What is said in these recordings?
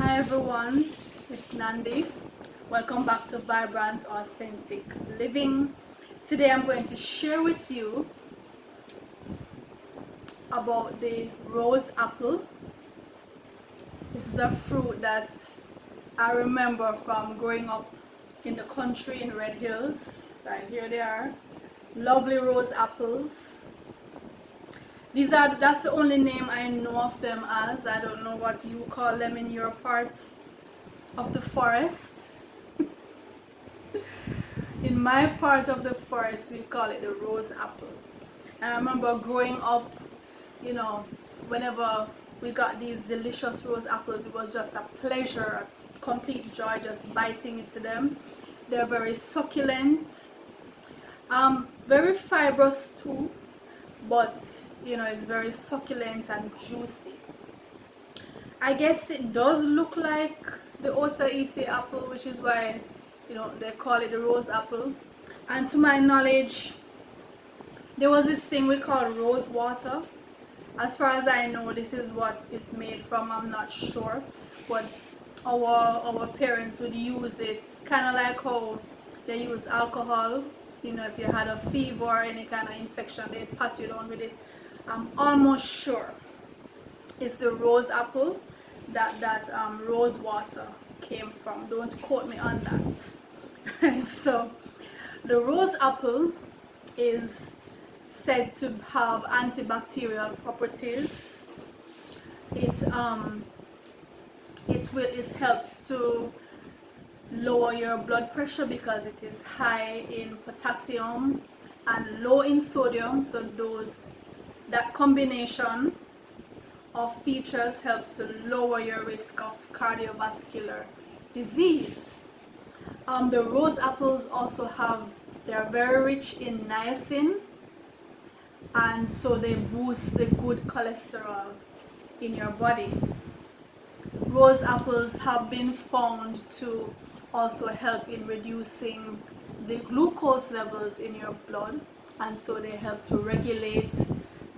Hi everyone, it's Nandi. Welcome back to Vibrant Authentic Living. Today I'm going to share with you about the rose apple. This is a fruit that I remember from growing up in the country in Red Hills. Right here they are, lovely rose apples. That's the only name I know of them as. I don't know what you call them in your part of the forest. In my part of the forest, we call it the rose apple. And I remember growing up, whenever we got these delicious rose apples, it was just a pleasure, a complete joy just biting into them. They're very succulent, very fibrous too, but it's very succulent and juicy. I guess it does look like the Otaite apple, which is why they call it the rose apple. And to my knowledge, there was this thing we call rose water. As far as I know, this is what it's made from. I'm not sure, but our parents would use it. It's kind of like how they use alcohol. If you had a fever or any kind of infection, they'd pat you down with it. I'm almost sure it's the rose apple that rose water came from. Don't quote me on that. Right, so the rose apple is said to have antibacterial properties. It helps to lower your blood pressure because it is high in potassium and low in sodium. So that combination of features helps to lower your risk of cardiovascular disease. The rose apples also they're very rich in niacin, and so they boost the good cholesterol in your body. Rose apples have been found to also help in reducing the glucose levels in your blood, and so they help to regulate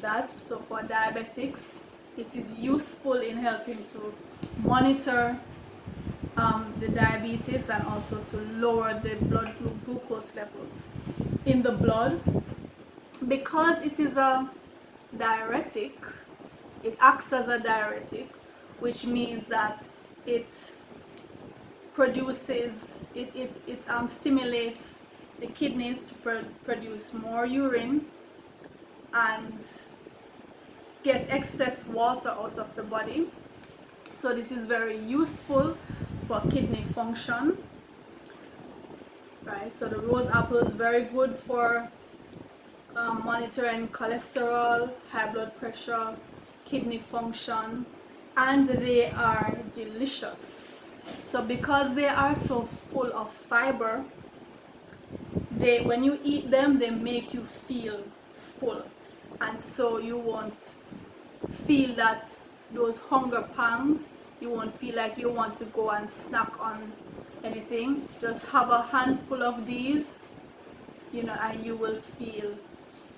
that. So for diabetics, it is useful in helping to monitor the diabetes and also to lower the blood glucose levels in the blood. Because it is a diuretic, it acts as a diuretic, which means that it stimulates the kidneys to produce more urine and get excess water out of the body. So this is very useful for kidney function, right? So the rose apple is very good for monitoring cholesterol, high blood pressure, kidney function, and they are delicious. So because they are so full of fiber, when you eat them, they make you feel full, and so you won't feel those hunger pangs. You won't feel like you want to go and snack on anything. Just have a handful of these, and you will feel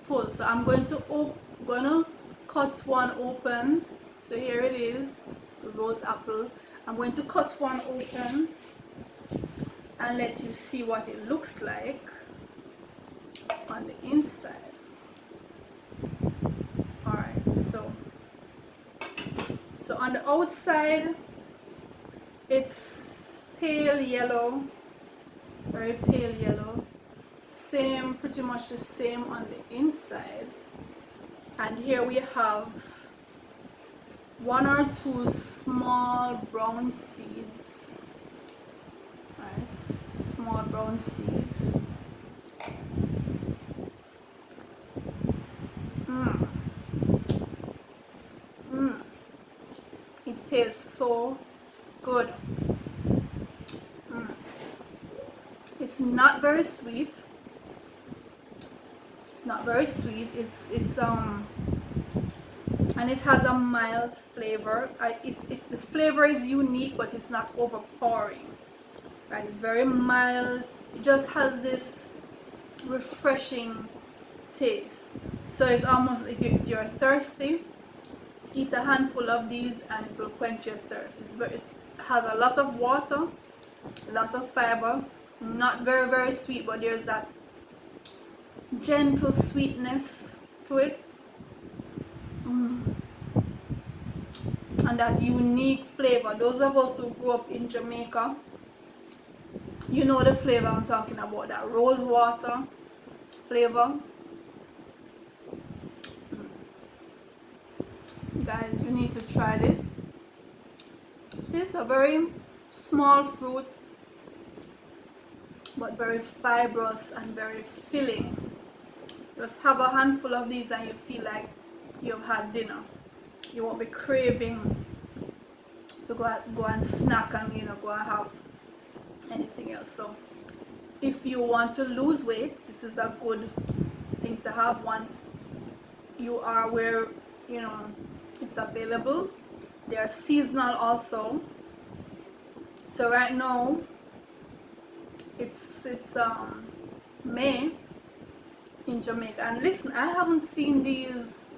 full. So I'm going to cut one open. So here it is, the rose apple. I'm going to cut one open and let you see what it looks like on the inside. Alright, so on the outside, it's pale yellow, very pale yellow. Pretty much the same on the inside. And here we have one or two small brown seeds. Right, small brown seeds. It tastes so good. It's not very sweet. It's not very sweet. It's and it has a mild flavor. The flavor is unique, but it's not overpowering. Right? It's very mild. It just has this refreshing taste. So it's almost, if you're thirsty, Eat a handful of these and it will quench your thirst. It has a lot of water, lots of fiber, not very sweet, but there's that gentle sweetness to it. And that unique flavor. Those of us who grew up in Jamaica, you know the flavor I'm talking about, that rose water flavor. Guys, you need to try this. See, it's a very small fruit, but very fibrous and very filling. Just have a handful of these and you feel like you've had dinner. You won't be craving to go and snack and go and have anything else. So if you want to lose weight, this is a good thing to have once you are where it's available. They are seasonal also. So right now it's May in Jamaica, and listen, I haven't seen these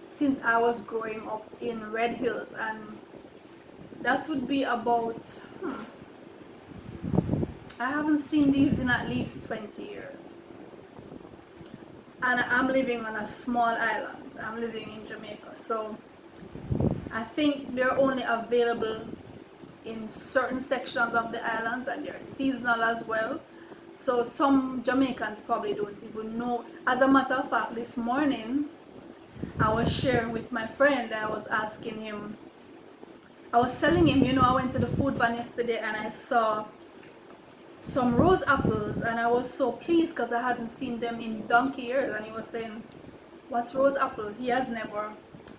since I was growing up in Red Hills, and that would be about I haven't seen these in at least 20 years. And I'm living on a small island. I'm living in Jamaica, so I think they're only available in certain sections of the islands, and they're seasonal as well. So some Jamaicans probably don't even know. As a matter of fact, this morning I was sharing with my friend. I was asking him, I was telling him, I went to the food van yesterday and I saw some rose apples, and I was so pleased because I hadn't seen them in donkey years. And he was saying, what's rose apple? He has never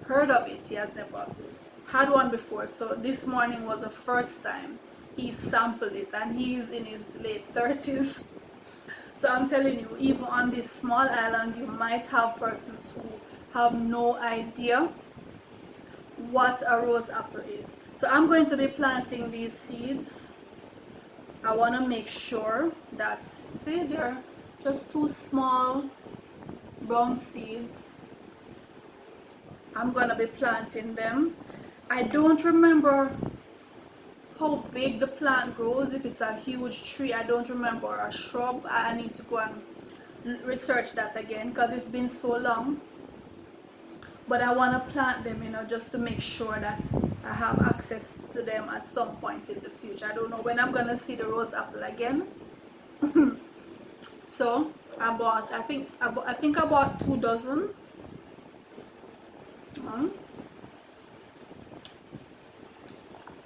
heard of it. He has never had one before. So this morning was the first time he sampled it, and he's in his late 30s. So I'm telling you, even on this small island, you might have persons who have no idea what a rose apple is. So I'm going to be planting these seeds. I want to make sure that, see, they're just two small brown seeds. I'm going to be planting them. I don't remember how big the plant grows, if it's a huge tree. I don't remember, or a shrub. I need to go and research that again because it's been so long. But I want to plant them, just to make sure that I have access to them at some point in the future. I don't know when I'm going to see the rose apple again. So I think I bought 2 dozen.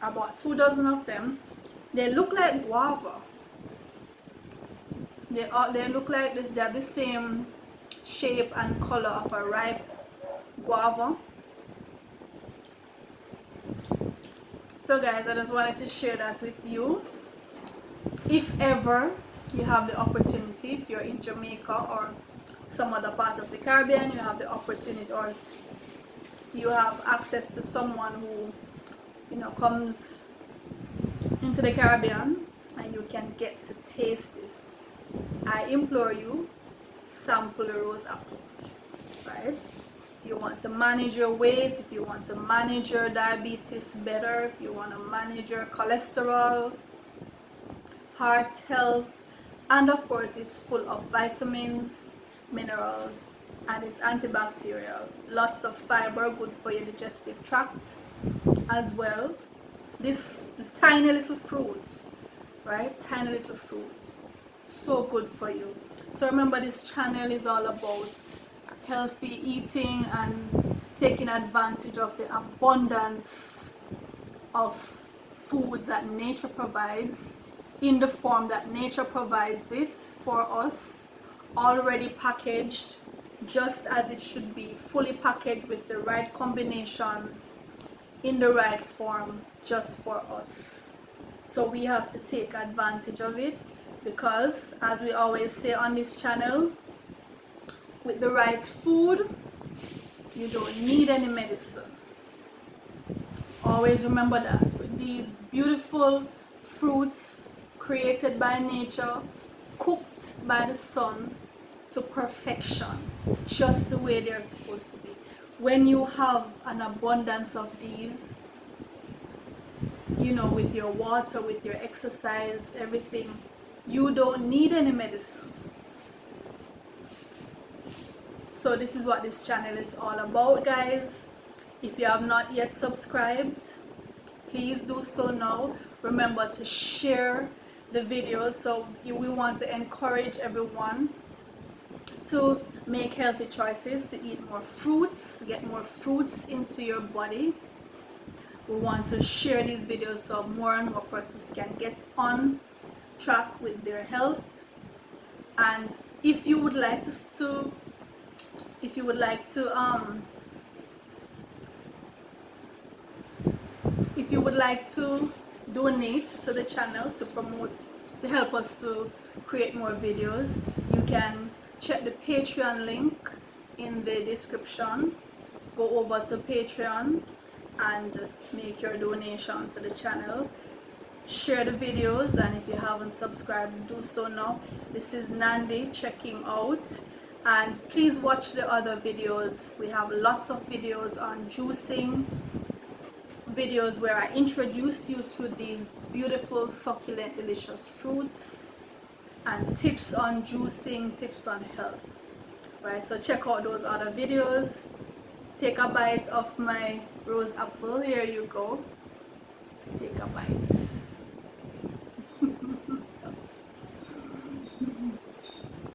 I bought 2 dozen of them. They look like guava. They look like this. They have the same shape and color of a ripe guava. So guys, I just wanted to share that with you. If ever you have the opportunity, if you're in Jamaica or some other part of the Caribbean, you have the opportunity, or you have access to someone who comes into the Caribbean and you can get to taste this, I implore you, sample the rose apple, right? If you want to manage your weight, if you want to manage your diabetes better, if you want to manage your cholesterol, heart health, and of course it's full of vitamins, minerals, and it's antibacterial. Lots of fiber, good for your digestive tract as well. This tiny little fruit, right? Tiny little fruit, so good for you. So remember, this channel is all about healthy eating and taking advantage of the abundance of foods that nature provides in the form that nature provides it for us, already packaged just as it should be, fully packaged with the right combinations in the right form just for us. So we have to take advantage of it, because as we always say on this channel, with the right food you don't need any medicine. Always remember that. With these beautiful fruits created by nature, cooked by the sun to perfection, just the way they're supposed to be, when you have an abundance of these, you know, with your water, with your exercise, everything, you don't need any medicine. So this is what this channel is all about, guys. If you have not yet subscribed, please do so now. Remember to share the videos. So we want to encourage everyone to make healthy choices, to eat more fruits, get more fruits into your body. We want to share these videos so more and more persons can get on track with their health. And if you would like to if you would like to donate to the channel to promote, to help us to create more videos, you can check the Patreon link in the description. Go over to Patreon and make your donation to the channel. Share the videos, and if you haven't subscribed, do so now. This is Nandi checking out, and please watch the other videos. We have lots of videos on juicing, videos where I introduce you to these beautiful, succulent, delicious fruits, and tips on juicing, tips on health. Right, so check out those other videos. Take a bite of my rose apple. Here you go. Take a bite.